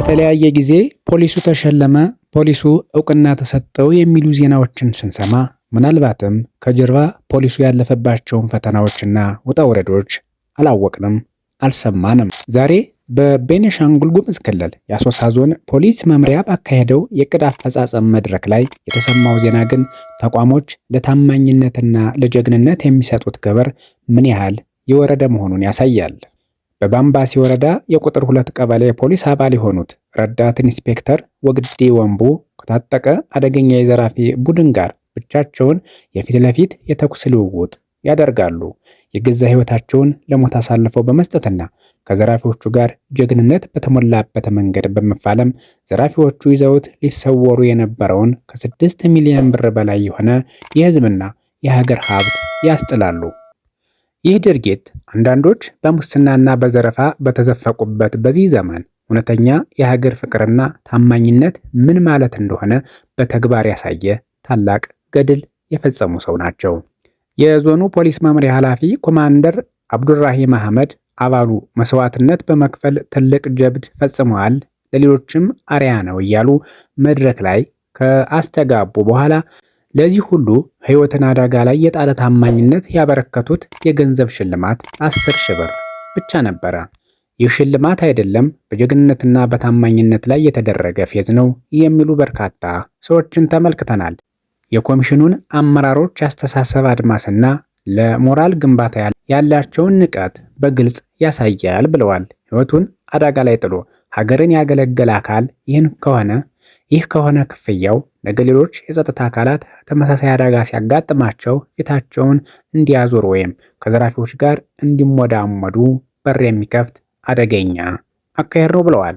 በተለያየ ጊዜ ፖሊሱ ተሸለመ፣ ፖሊሱ እውቅና ተሰጠው የሚሉ ዜናዎችን ስንሰማ ምናልባትም ከጀርባ ፖሊሱ ያለፈባቸውን ፈተናዎችና ውጣ ውረዶች አላወቅንም፣ አልሰማንም። ዛሬ በቤኒሻንጉል ጉሙዝ ክልል የአሶሳ ዞን ፖሊስ መምሪያ ባካሄደው የዕቅድ አፈጻጸም መድረክ ላይ የተሰማው ዜና ግን ተቋሞች ለታማኝነትና ለጀግንነት የሚሰጡት ክብር ምን ያህል የወረደ መሆኑን ያሳያል። በባምባሲ ወረዳ የቁጥር 2 ቀበሌ ፖሊስ አባል የሆኑት ረዳት ኢንስፔክተር ወግዴ ወንቡ ከታጠቀ አደገኛ የዘራፊ ቡድን ጋር ብቻቸውን የፊት ለፊት የተኩስ ልውውጥ ያደርጋሉ። የገዛ ሕይወታቸውን ለሞት አሳልፈው በመስጠትና ከዘራፊዎቹ ጋር ጀግንነት በተሞላበት መንገድ በመፋለም ዘራፊዎቹ ይዘውት ሊሰወሩ የነበረውን ከ6 ሚሊዮን ብር በላይ የሆነ የሕዝብና የሀገር ሀብት ያስጥላሉ። ይህ ድርጊት አንዳንዶች በሙስናና በዘረፋ በተዘፈቁበት በዚህ ዘመን እውነተኛ የሀገር ፍቅርና ታማኝነት ምን ማለት እንደሆነ በተግባር ያሳየ ታላቅ ገድል የፈጸሙ ሰው ናቸው። የዞኑ ፖሊስ መምሪያ ኃላፊ ኮማንደር አብዱራሂም አህመድ አባሉ መስዋዕትነት በመክፈል ትልቅ ጀብድ ፈጽመዋል፣ ለሌሎችም አርአያ ነው እያሉ መድረክ ላይ ከአስተጋቡ በኋላ ለዚህ ሁሉ ሕይወትን አደጋ ላይ የጣለ ታማኝነት ያበረከቱት የገንዘብ ሽልማት 10 ሺህ ብር ብቻ ነበረ። ይህ ሽልማት አይደለም በጀግንነትና በታማኝነት ላይ የተደረገ ፌዝ ነው የሚሉ በርካታ ሰዎችን ተመልክተናል። የኮሚሽኑን አመራሮች ያስተሳሰብ አድማስና ለሞራል ግንባታ ያላቸውን ንቃት በግልጽ ያሳያል ብለዋል። ሕይወቱን አደጋ ላይ ጥሎ ሀገርን ያገለገለ አካል ይህ ከሆነ ክፍያው ነገ ሌሎች የጸጥታ አካላት ተመሳሳይ አደጋ ሲያጋጥማቸው ፊታቸውን እንዲያዞሩ ወይም ከዘራፊዎች ጋር እንዲሞዳሞዱ በር የሚከፍት አደገኛ አካሄድ ነው ብለዋል።